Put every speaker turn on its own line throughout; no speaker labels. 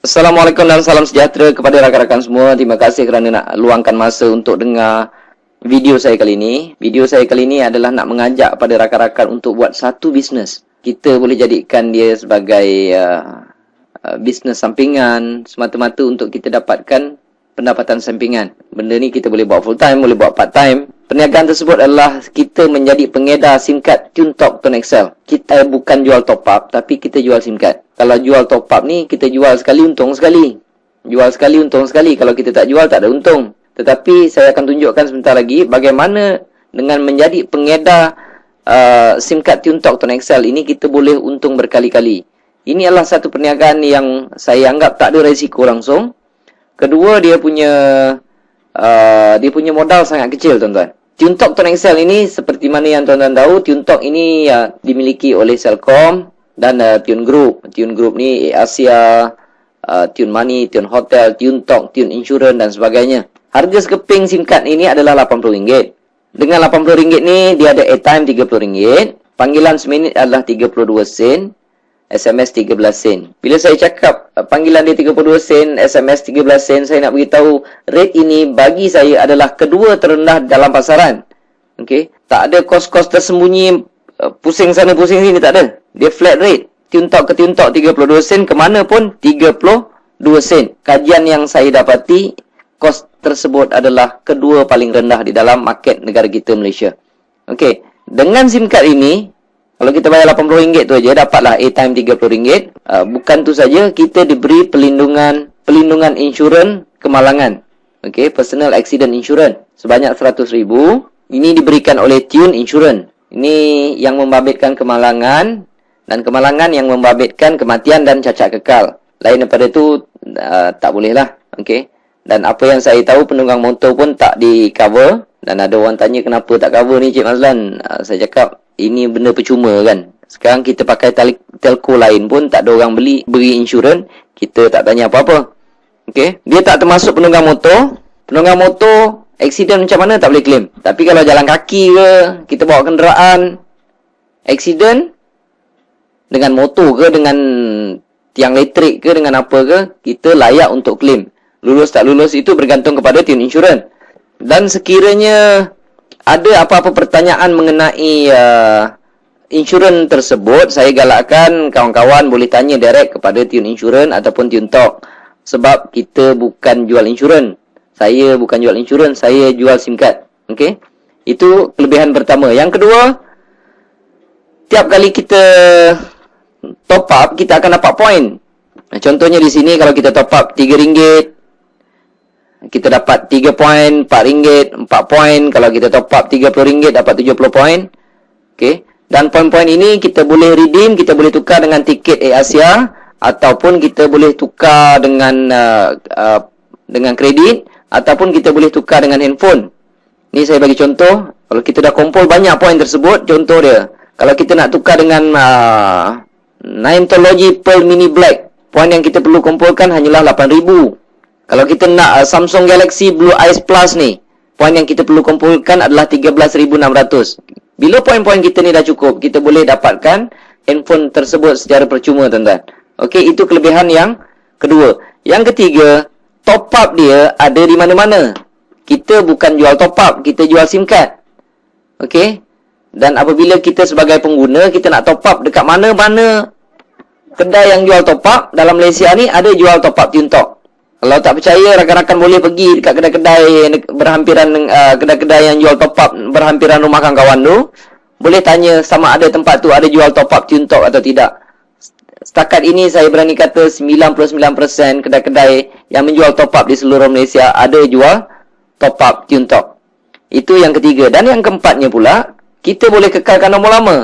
Assalamualaikum dan salam sejahtera kepada rakan-rakan semua. Terima kasih kerana nak luangkan masa untuk dengar video saya kali ini. Video saya kali ini adalah nak mengajak pada rakan-rakan untuk buat satu bisnes. Kita boleh jadikan dia sebagai bisnes sampingan semata-mata untuk kita dapatkan pendapatan sampingan. Benda ni kita boleh buat full time, boleh buat part time. Perniagaan tersebut adalah kita menjadi pengedar SIM card TuneTalk Tone XL. Kita bukan jual top up, tapi kita jual SIM card. Kalau jual top up ni, kita jual sekali untung sekali. Jual sekali untung sekali. Kalau kita tak jual, tak ada untung. Tetapi saya akan tunjukkan sebentar lagi bagaimana dengan menjadi pengedar SIM card TuneTalk Tone XL ini kita boleh untung berkali-kali. Ini adalah satu perniagaan yang saya anggap tak ada risiko langsung. Kedua, dia punya modal sangat kecil, tuan-tuan. TuneTalk Tone XL ini seperti mana yang tuan-tuan tahu, TuneTalk ini dimiliki oleh Celcom dan Tune Group. Tune Group ni Asia, Tune Money, Tune Hotel, TuneTalk, Tune Insurance dan sebagainya. Harga sekeping SIM card ini adalah RM80. Dengan RM80 ni dia ada airtime RM30, panggilan seminit adalah 32 sen, SMS 13 sen. Bila saya cakap panggilan dia 32 sen, SMS 13 sen, saya nak beritahu rate ini bagi saya adalah kedua terendah dalam pasaran. Okey, tak ada kos-kos tersembunyi, pusing sana pusing sini, tak ada. Dia flat rate. TuneTalk ke TuneTalk 32 sen, ke mana pun 32 sen. Kajian yang saya dapati, kos tersebut adalah kedua paling rendah di dalam market negara kita, Malaysia. Okey, dengan SIM card ini, kalau kita bayar RM80 tu aja, dapatlah airtime RM30. Bukan tu saja, kita diberi pelindungan insurans kemalangan. Okey, personal accident insurance sebanyak RM100,000. Ini diberikan oleh Tune Insurance. Ini yang membabitkan kemalangan, dan kemalangan yang membabitkan kematian dan cacat kekal. Lain daripada itu tak boleh lah. Okey. Dan apa yang saya tahu, penunggang motor pun tak di cover. Dan ada orang tanya kenapa tak cover ni, Cik Mazlan. Saya cakap ini benda percuma kan. Sekarang kita pakai telco lain pun tak ada orang beri insurans, kita tak tanya apa-apa. Okey. Dia tak termasuk penunggang motor. Penunggang motor accident macam mana tak boleh claim. Tapi kalau jalan kaki ke, kita bawa kenderaan, accident dengan motor ke, dengan tiang elektrik ke, dengan apa ke, kita layak untuk claim. Lulus tak lulus itu bergantung kepada Tune Insurance. Dan sekiranya ada apa-apa pertanyaan mengenai insurans tersebut, saya galakkan kawan-kawan boleh tanya direct kepada Tune Insurance ataupun TuneTalk. Sebab kita bukan jual insurans. Saya bukan jual insurans, saya jual SIM card. Okey? Itu kelebihan pertama. Yang kedua, tiap kali kita top up, kita akan dapat poin. Contohnya di sini, kalau kita top up RM3, kita dapat 3 poin, RM4, 4 poin. Kalau kita top up RM30, dapat 70 poin. Okey. Dan poin-poin ini kita boleh redeem, kita boleh tukar dengan tiket AirAsia, ataupun kita boleh tukar dengan kredit, ataupun kita boleh tukar dengan handphone. Ni saya bagi contoh. Kalau kita dah kumpul banyak poin tersebut, contoh dia, kalau kita nak tukar dengan Nimetology Pearl Mini Black, poin yang kita perlu kumpulkan hanyalah 8,000. Kalau kita nak Samsung Galaxy Blue Ice Plus ni, poin yang kita perlu kumpulkan adalah 13,600. Bila poin-poin kita ni dah cukup, kita boleh dapatkan handphone tersebut secara percuma, tuan-tuan. Okey, itu kelebihan yang kedua. Yang ketiga, top up dia ada di mana-mana. Kita bukan jual top up, kita jual SIM card. Okey? Dan apabila kita sebagai pengguna, kita nak top up dekat mana-mana kedai yang jual top up dalam Malaysia ni, ada jual top up TuneTalk. Kalau tak percaya, rakan-rakan boleh pergi dekat kedai-kedai berhampiran, kedai-kedai yang jual top up berhampiran rumah kawan-kawan tu. Boleh tanya sama ada tempat tu ada jual top up TuneTalk atau tidak. Setakat ini saya berani kata 99% kedai-kedai yang menjual top up di seluruh Malaysia ada jual top up TuneTalk. Itu yang ketiga. Dan yang keempatnya pula, kita boleh kekalkan nombor lama.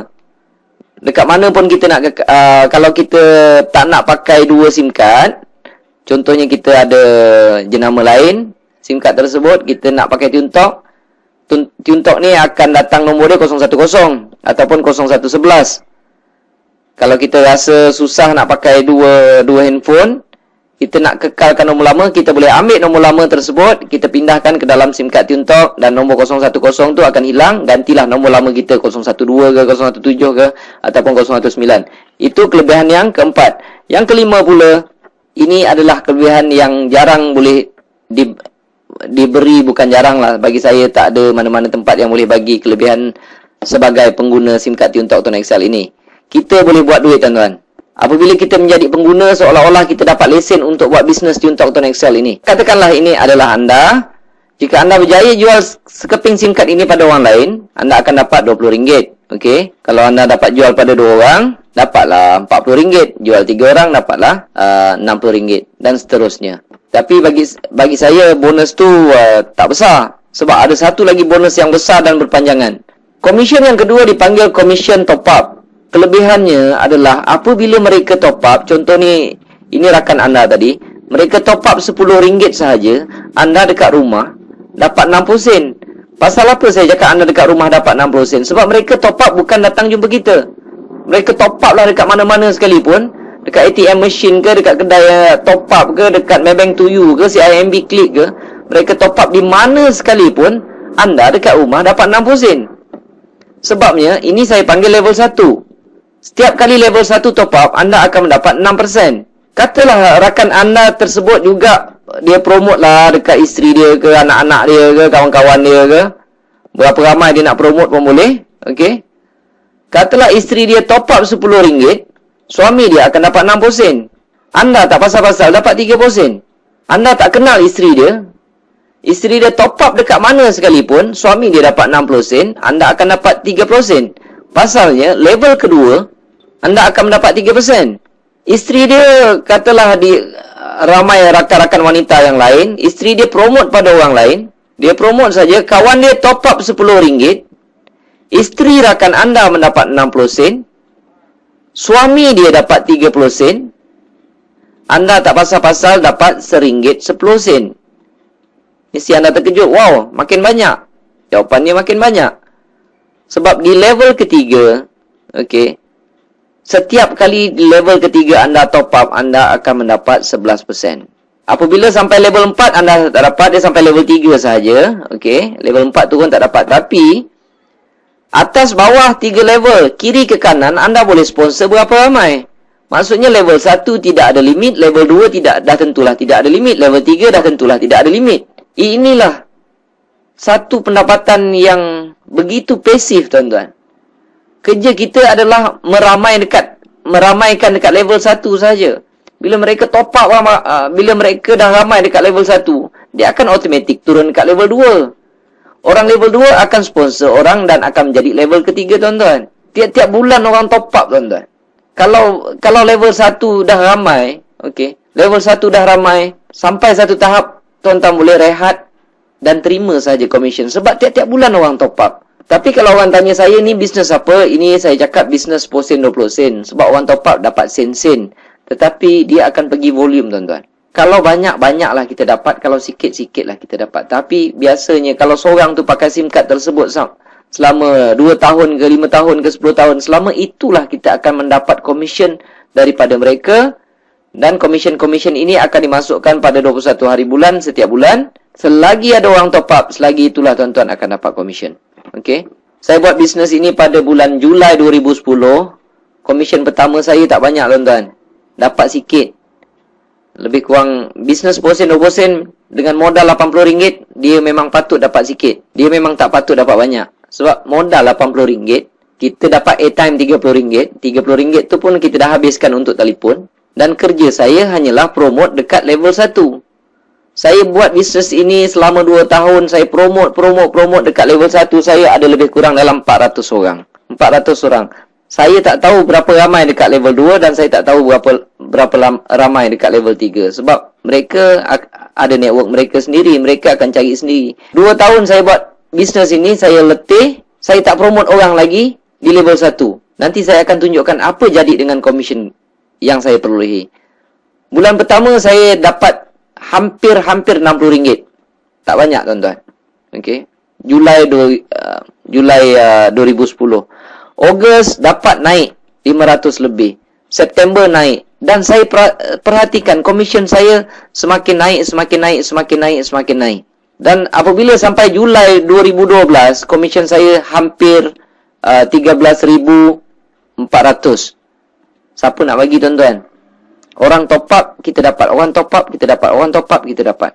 Dekat mana pun kita nak kalau kita tak nak pakai dua SIM card, contohnya kita ada jenama lain, SIM card tersebut kita nak pakai TuneTalk. TuneTalk ni akan datang nombor dia 010 ataupun 0111. Kalau kita rasa susah nak pakai dua handphone, kita nak kekalkan nombor lama, kita boleh ambil nombor lama tersebut, kita pindahkan ke dalam SIM card TuneTalk, dan nombor 010 tu akan hilang, gantilah nombor lama kita 012 ke, 017 ke, ataupun 019. Itu kelebihan yang keempat. Yang kelima pula, Ini adalah kelebihan yang jarang boleh diberi, bukan jarang lah. Bagi saya tak ada mana-mana tempat yang boleh bagi kelebihan sebagai pengguna SIM card TuneTalk Tone XL ini. Kita boleh buat duit, tuan-tuan. Apabila kita menjadi pengguna, seolah-olah kita dapat lesen untuk buat bisnes TuneTalk Tone XL ini. Katakanlah ini adalah anda. Jika anda berjaya jual sekeping SIM card ini pada orang lain, anda akan dapat RM20. Okey. Kalau anda dapat jual pada 2 orang, dapatlah RM40. Jual 3 orang, dapatlah RM60. Dan seterusnya. Tapi bagi saya, bonus tu tak besar. Sebab ada satu lagi bonus yang besar dan berpanjangan. Komisen yang kedua dipanggil komisen top up. Kelebihannya adalah apabila mereka top up, contoh ni, ini rakan anda tadi, mereka top up RM10 sahaja, anda dekat rumah dapat 60 sen. Pasal apa saya cakap anda dekat rumah dapat 60 sen? Sebab mereka top up bukan datang jumpa kita. Mereka top up lah dekat mana-mana sekalipun. Dekat ATM machine ke, dekat kedai top up ke, dekat Maybank to you ke, CIMB Click ke. Mereka top up di mana sekalipun, anda dekat rumah dapat 60 sen. Sebabnya, ini saya panggil level 1. Setiap kali level 1 top up, anda akan mendapat 6%. Katalah rakan anda tersebut juga dia promote lah dekat isteri dia ke, anak-anak dia ke, kawan-kawan dia ke. Berapa ramai dia nak promote pun boleh. Okey. Katalah isteri dia top up RM10, suami dia akan dapat 60 sen. Anda tak pasal-pasal dapat 30 sen. Anda tak kenal isteri dia. Isteri dia top up dekat mana sekalipun, suami dia dapat 60 sen, anda akan dapat 30 sen. Pasalnya, level kedua, anda akan mendapat 3%. Isteri dia, katalah ramai rakan-rakan wanita yang lain, isteri dia promote pada orang lain, dia promote saja, kawan dia top up RM10, isteri rakan anda mendapat 60 sen, suami dia dapat 30 sen, anda tak pasal-pasal dapat RM1 10 sen. Mesti anda terkejut, wow, makin banyak. Jawapannya makin banyak. Sebab di level ketiga, okey, setiap kali di level ketiga anda top up, anda akan mendapat 11%. Apabila sampai level 4, anda tak dapat, dia sampai level 3 sahaja. Okey, level 4 turun tak dapat. Tapi, atas bawah 3 level, kiri ke kanan, anda boleh sponsor berapa ramai. Maksudnya level 1 tidak ada limit, level 2 dah tentulah tidak ada limit, level 3 dah tentulah tidak ada limit. Inilah satu pendapatan yang begitu pasif, tuan-tuan. Kerja kita adalah meramaikan dekat level 1 saja. Bila mereka top up, bila mereka dah ramai dekat level 1, dia akan automatik turun dekat level 2. Orang level 2 akan sponsor orang dan akan menjadi level ketiga, tuan-tuan. Tiap-tiap bulan orang top up, tuan-tuan. Kalau level 1 dah ramai, okey, level 1 dah ramai, sampai satu tahap, tuan-tuan boleh rehat dan terima saja komisen. Sebab tiap-tiap bulan orang top up. Tapi kalau orang tanya saya, ni bisnes apa? Ini saya cakap bisnes 10 sen, 20 sen. Sebab orang top up dapat sen-sen. Tetapi dia akan pergi volume, tuan-tuan. Kalau banyak-banyak lah kita dapat. Kalau sikit-sikit lah kita dapat. Tapi biasanya kalau seorang tu pakai SIM card tersebut selama 2 tahun ke 5 tahun ke 10 tahun, selama itulah kita akan mendapat komisen daripada mereka. Dan komisen-komisen ini akan dimasukkan pada 21 hari bulan setiap bulan. Selagi ada orang top up, selagi itulah tuan-tuan akan dapat komisen. Okey. Saya buat bisnes ini pada bulan Julai 2010. Komisen pertama saya tak banyak, tuan-tuan. Dapat sikit. Lebih kurang bisnes 10 sen, 20 sen dengan modal RM80, dia memang patut dapat sikit. Dia memang tak patut dapat banyak. Sebab modal RM80, kita dapat airtime RM30. RM30 tu pun kita dah habiskan untuk telefon. Dan kerja saya hanyalah promote dekat level 1. Saya buat bisnes ini selama 2 tahun. Saya promote dekat level 1. Saya ada lebih kurang dalam 400 orang. 400 orang. Saya tak tahu berapa ramai dekat level 2 dan saya tak tahu berapa ramai dekat level 3. Sebab mereka ada network mereka sendiri. Mereka akan cari sendiri. 2 tahun saya buat bisnes ini, saya letih. Saya tak promote orang lagi di level 1. Nanti saya akan tunjukkan apa jadi dengan komisen yang saya perolehi. Bulan pertama saya dapat hampir RM60. Tak banyak, tuan-tuan. Okey. Julai 2010. Ogos dapat naik 500 lebih. September naik. Dan saya perhatikan komisen saya semakin naik. Dan apabila sampai Julai 2012, komisen saya hampir 13,400. Siapa nak bagi, tuan-tuan? Orang top up, kita dapat. Orang top up, kita dapat. Orang top up, kita dapat.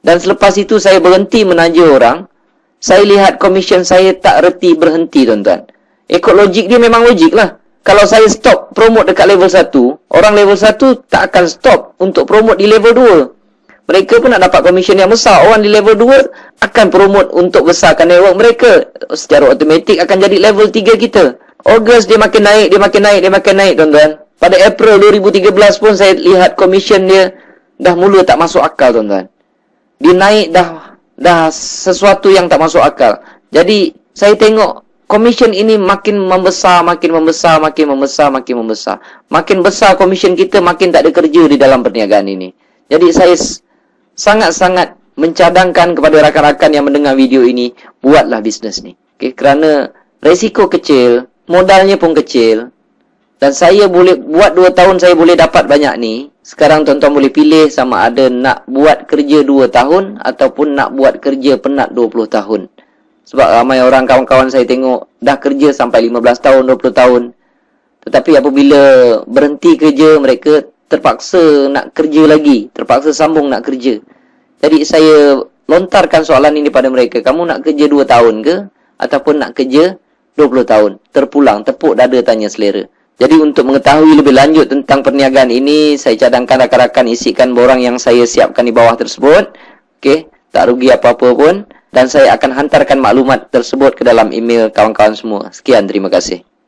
Dan selepas itu saya berhenti menaja orang. Saya lihat komisen saya tak reti berhenti, tuan-tuan. Ikut logik dia memang logik lah. Kalau saya stop promote dekat level 1, orang level 1 tak akan stop untuk promote di level 2. Mereka pun nak dapat komisen yang besar. Orang di level 2 akan promote untuk besarkan network mereka. Secara automatik akan jadi level 3 kita. Ogos dia makin naik, dia makin naik, dia makin naik, tuan-tuan. Pada April 2013 pun saya lihat komisen dia dah mula tak masuk akal, tuan-tuan. Dia naik dah sesuatu yang tak masuk akal. Jadi saya tengok komisen ini makin membesar, makin membesar, makin membesar, makin membesar. Makin besar komisen kita, makin tak ada kerja di dalam perniagaan ini. Jadi saya sangat-sangat mencadangkan kepada rakan-rakan yang mendengar video ini, buatlah bisnes ni. Okay? Kerana resiko kecil, modalnya pun kecil. Dan saya boleh buat 2 tahun saya boleh dapat banyak ni. Sekarang tuan-tuan boleh pilih sama ada nak buat kerja 2 tahun ataupun nak buat kerja penat 20 tahun. Sebab ramai orang kawan-kawan saya tengok dah kerja sampai 15 tahun, 20 tahun. Tetapi apabila berhenti kerja, mereka terpaksa nak kerja lagi. Terpaksa sambung nak kerja. Jadi saya lontarkan soalan ini pada mereka. Kamu nak kerja 2 tahun ke? Ataupun nak kerja 20 tahun? Terpulang, tepuk dada tanya selera. Jadi untuk mengetahui lebih lanjut tentang perniagaan ini, saya cadangkan rakan-rakan isikan borang yang saya siapkan di bawah tersebut. Okey, tak rugi apa-apa pun. Dan saya akan hantarkan maklumat tersebut ke dalam email kawan-kawan semua. Sekian, terima kasih.